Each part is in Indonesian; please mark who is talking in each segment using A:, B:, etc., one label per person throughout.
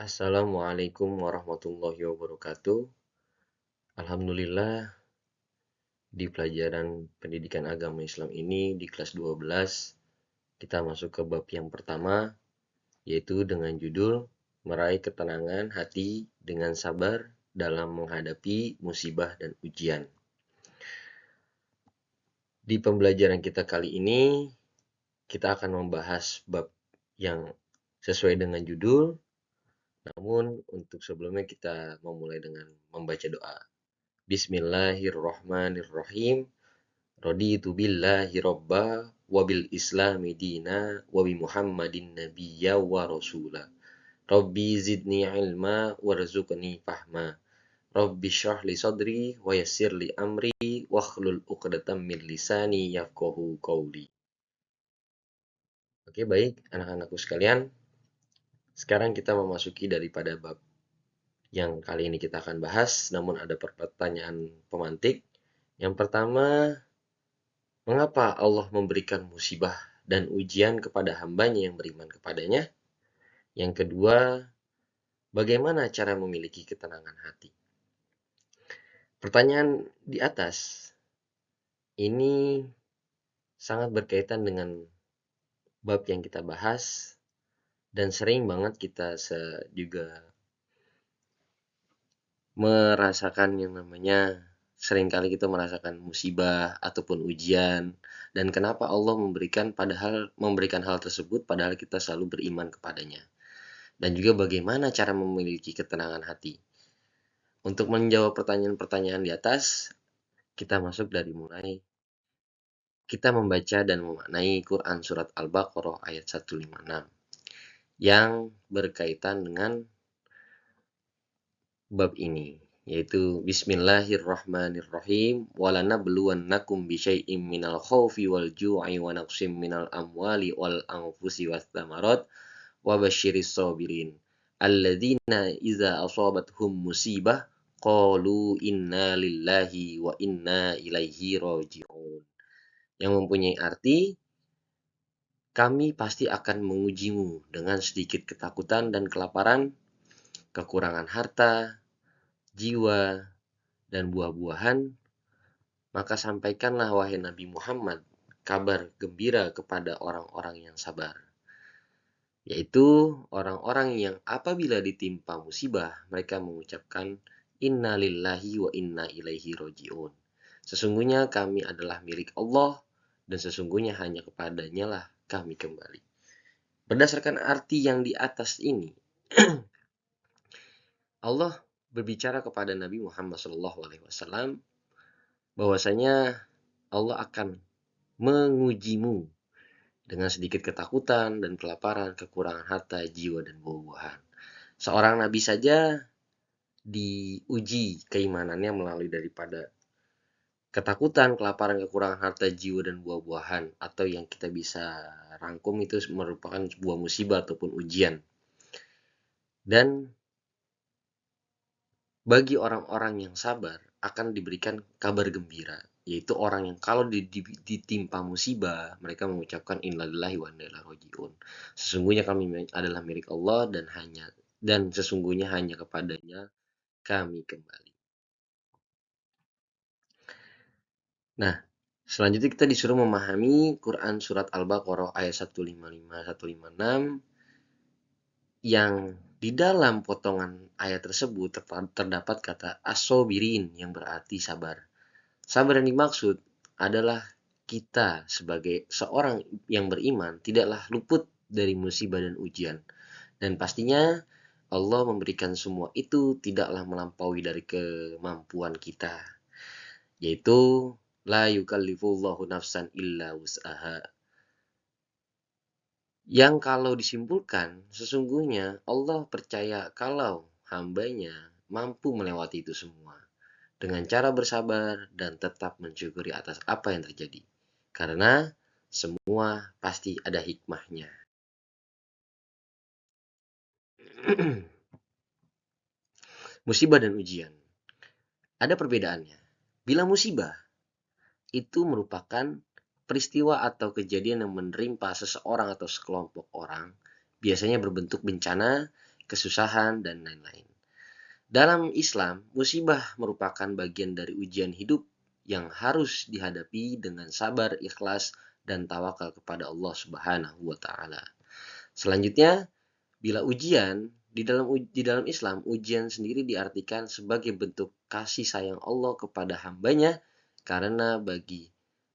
A: Assalamualaikum warahmatullahi wabarakatuh. Alhamdulillah, di pelajaran pendidikan agama Islam ini di kelas 12 kita masuk ke bab yang pertama, yaitu dengan judul Meraih Ketenangan Hati dengan Sabar dalam Menghadapi Musibah dan Ujian. Di pembelajaran kita kali ini, kita akan membahas bab yang sesuai dengan judul, namun untuk sebelumnya kita memulai dengan membaca doa. Bismillahirrahmanirrahim. Raditu billahi robba wa bil islami dina wa bi Muhammadin nabiyya wa rasula. Rabbi zidni ilma warzuqni fahma. Rabbi shrah li sadri wa yassir li amri wa hlul uqdatam min lisani yafqahu qawli. Oke, baik anak-anakku sekalian. Sekarang kita memasuki daripada bab yang kali ini kita akan bahas, namun ada pertanyaan pemantik. Yang pertama, mengapa Allah memberikan musibah dan ujian kepada hambanya yang beriman kepadanya? Yang kedua, bagaimana cara memiliki ketenangan hati? Pertanyaan di atas ini sangat berkaitan dengan bab yang kita bahas dan sering banget kita juga merasakan yang namanya seringkali kita merasakan musibah ataupun ujian, dan kenapa Allah memberikan hal tersebut padahal kita selalu beriman kepadanya, dan juga bagaimana cara memiliki ketenangan hati. Untuk menjawab pertanyaan-pertanyaan di atas, kita masuk dari mulai kita membaca dan memaknai Quran surat Al-Baqarah ayat 156 yang berkaitan dengan bab ini, yaitu Bismillahirrahmanirrahim, walanabluwannakum bisyai'im minal khaufi wal ju'i wa naqsim minal amwali wal anfusi was thamarat wa basyiris sabirin alladzina idza asabathum musibah qalu inna lillahi wa inna ilaihi raji'un. Yang mempunyai arti, kami pasti akan mengujimu dengan sedikit ketakutan dan kelaparan, kekurangan harta, jiwa, dan buah-buahan, maka sampaikanlah wahai Nabi Muhammad kabar gembira kepada orang-orang yang sabar, yaitu orang-orang yang apabila ditimpa musibah mereka mengucapkan inna lillahi wa inna ilaihi raji'un. Sesungguhnya kami adalah milik Allah dan sesungguhnya hanya kepadanya lah kami kembali. Berdasarkan arti yang di atas ini, Allah berbicara kepada Nabi Muhammad SAW bahwasanya Allah akan mengujimu dengan sedikit ketakutan dan kelaparan, kekurangan harta, jiwa, dan buah-buahan. Seorang nabi saja diuji keimanannya melalui daripada ketakutan, kelaparan, kekurangan harta, jiwa, dan buah-buahan, atau yang kita bisa rangkum itu merupakan sebuah musibah ataupun ujian. Dan bagi orang-orang yang sabar akan diberikan kabar gembira, yaitu orang yang kalau ditimpa musibah mereka mengucapkan innalillahi wa inna ilaihi raji'un. Sesungguhnya kami adalah milik Allah dan sesungguhnya hanya kepadanya kami kembali. Nah, selanjutnya kita disuruh memahami Quran surat Al-Baqarah ayat 155-156 yang di dalam potongan ayat tersebut terdapat kata as-sabirin yang berarti sabar. Sabar yang dimaksud adalah kita sebagai seorang yang beriman tidaklah luput dari musibah dan ujian. Dan pastinya Allah memberikan semua itu tidaklah melampaui dari kemampuan kita. Yaitu la yukallifullahu nafsan illa wus'aha. Yang kalau disimpulkan, sesungguhnya Allah percaya kalau hambanya mampu melewati itu semua dengan cara bersabar dan tetap mensyukuri atas apa yang terjadi. Karena semua pasti ada hikmahnya. Musibah dan ujian. Ada perbedaannya. Bila musibah, itu merupakan peristiwa atau kejadian yang menimpa seseorang atau sekelompok orang, biasanya berbentuk bencana, kesusahan, dan lain-lain. Dalam Islam, musibah merupakan bagian dari ujian hidup yang harus dihadapi dengan sabar, ikhlas, dan tawakal kepada Allah Subhanahu wa taala. Selanjutnya, bila ujian di dalam Islam, ujian sendiri diartikan sebagai bentuk kasih sayang Allah kepada hambanya, karena bagi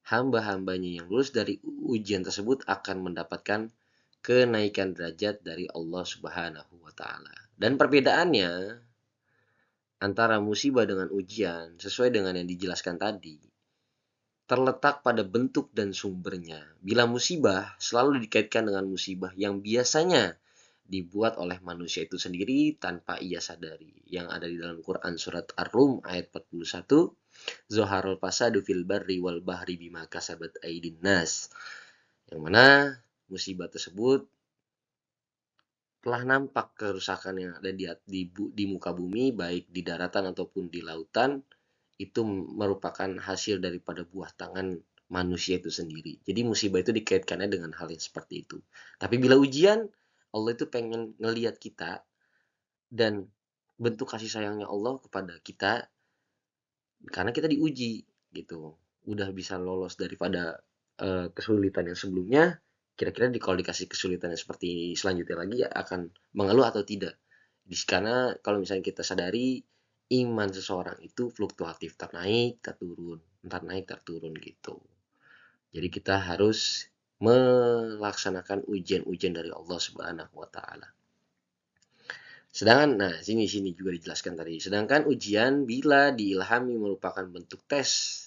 A: hamba-hambanya yang lulus dari ujian tersebut akan mendapatkan kenaikan derajat dari Allah Subhanahu wa taala. Dan perbedaannya antara musibah dengan ujian, sesuai dengan yang dijelaskan tadi, terletak pada bentuk dan sumbernya. Bila musibah selalu dikaitkan dengan musibah yang biasanya dibuat oleh manusia itu sendiri tanpa ia sadari. Yang ada di dalam Quran surat Ar-Rum ayat 41, Zoharul fasadu fil barri wal bahri bima kasabat aydin nas. Yang mana musibah tersebut telah nampak kerusakan yang ada di muka bumi, baik di daratan ataupun di lautan, itu merupakan hasil daripada buah tangan manusia itu sendiri. Jadi musibah itu dikaitkannya dengan hal yang seperti itu. Tapi bila ujian, Allah itu pengen ngelihat kita dan bentuk kasih sayangnya Allah kepada kita karena kita diuji gitu. Udah bisa lolos daripada kesulitan yang sebelumnya, kira-kira kalau dikasih kesulitan yang seperti selanjutnya lagi ya akan mengeluh atau tidak. Karena kalau misalnya kita sadari iman seseorang itu fluktuatif, ntar naik, ntar turun, ntar naik, ntar turun gitu. Jadi kita harus melaksanakan ujian-ujian dari Allah Subhanahu wa taala. Sedangkan sini juga dijelaskan tadi. Sedangkan ujian bila diilhami merupakan bentuk tes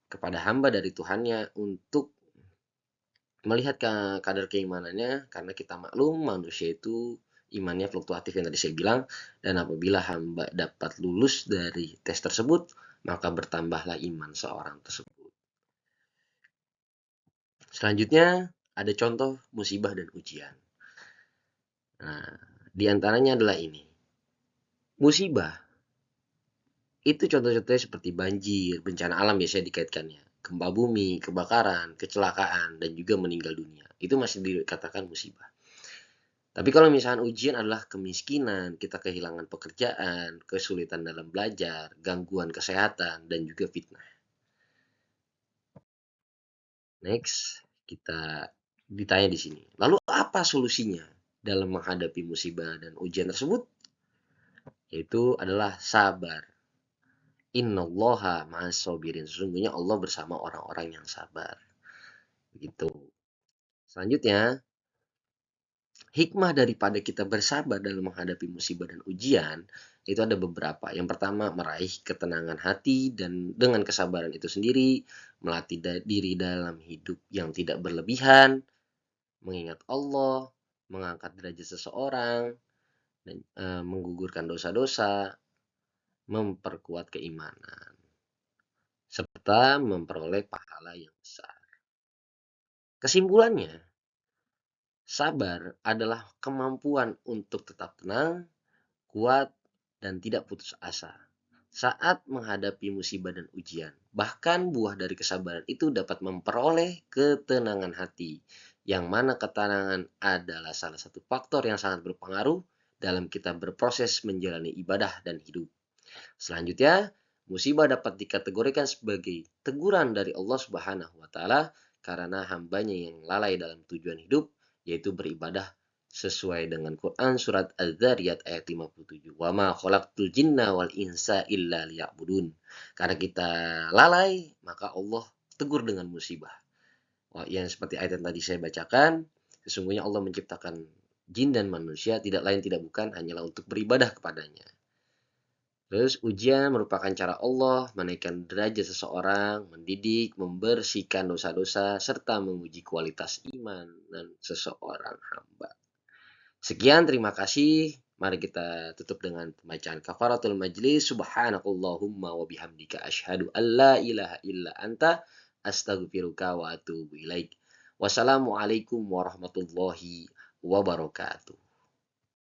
A: kepada hamba dari Tuhannya untuk melihat kadar keimanannya, karena kita maklum manusia itu imannya fluktuatif yang tadi saya bilang, dan apabila hamba dapat lulus dari tes tersebut, maka bertambahlah iman seorang tersebut. Selanjutnya ada contoh musibah dan ujian. Nah, di antaranya adalah ini. Musibah itu contoh-contohnya seperti banjir, bencana alam biasanya dikaitkannya, gempa bumi, kebakaran, kecelakaan, dan juga meninggal dunia. Itu masih dikatakan musibah. Tapi kalau misalkan ujian adalah kemiskinan, kita kehilangan pekerjaan, kesulitan dalam belajar, gangguan kesehatan, dan juga fitnah. Next, kita ditanya di sini. Lalu apa solusinya dalam menghadapi musibah dan ujian tersebut? Yaitu adalah sabar. Innallaha ma'as sabirin. Sesungguhnya Allah bersama orang-orang yang sabar. Begitu. Selanjutnya, hikmah daripada kita bersabar dalam menghadapi musibah dan ujian itu ada beberapa. Yang pertama, meraih ketenangan hati, dan dengan kesabaran itu sendiri melatih diri dalam hidup yang tidak berlebihan, mengingat Allah, mengangkat derajat seseorang, dan menggugurkan dosa-dosa, memperkuat keimanan, serta memperoleh pahala yang besar. Kesimpulannya, sabar adalah kemampuan untuk tetap tenang, kuat, dan tidak putus asa saat menghadapi musibah dan ujian. Bahkan buah dari kesabaran itu dapat memperoleh ketenangan hati, yang mana ketenangan adalah salah satu faktor yang sangat berpengaruh dalam kita berproses menjalani ibadah dan hidup. Selanjutnya, musibah dapat dikategorikan sebagai teguran dari Allah Subhanahu wa taala karena hambanya yang lalai dalam tujuan hidup, yaitu beribadah sesuai dengan Quran surat Az-Zariyat ayat 57. Wa ma khalaqtul jinna wal insa illa liya'budun. Karena kita lalai, maka Allah tegur dengan musibah. Yang seperti ayat yang tadi saya bacakan, sesungguhnya Allah menciptakan jin dan manusia tidak lain tidak bukan hanyalah untuk beribadah kepadanya. Terus ujian merupakan cara Allah menaikkan derajat seseorang, mendidik, membersihkan dosa-dosa, serta menguji kualitas iman dan seseorang hamba. Sekian, terima kasih. Mari kita tutup dengan pembacaan kafaratul majlis. Subhanakallahumma wa bihamdika asyhadu an la ilaha illa anta astaghfiruka wa atubu ilaik. Wassalamualaikum warahmatullahi wabarakatuh.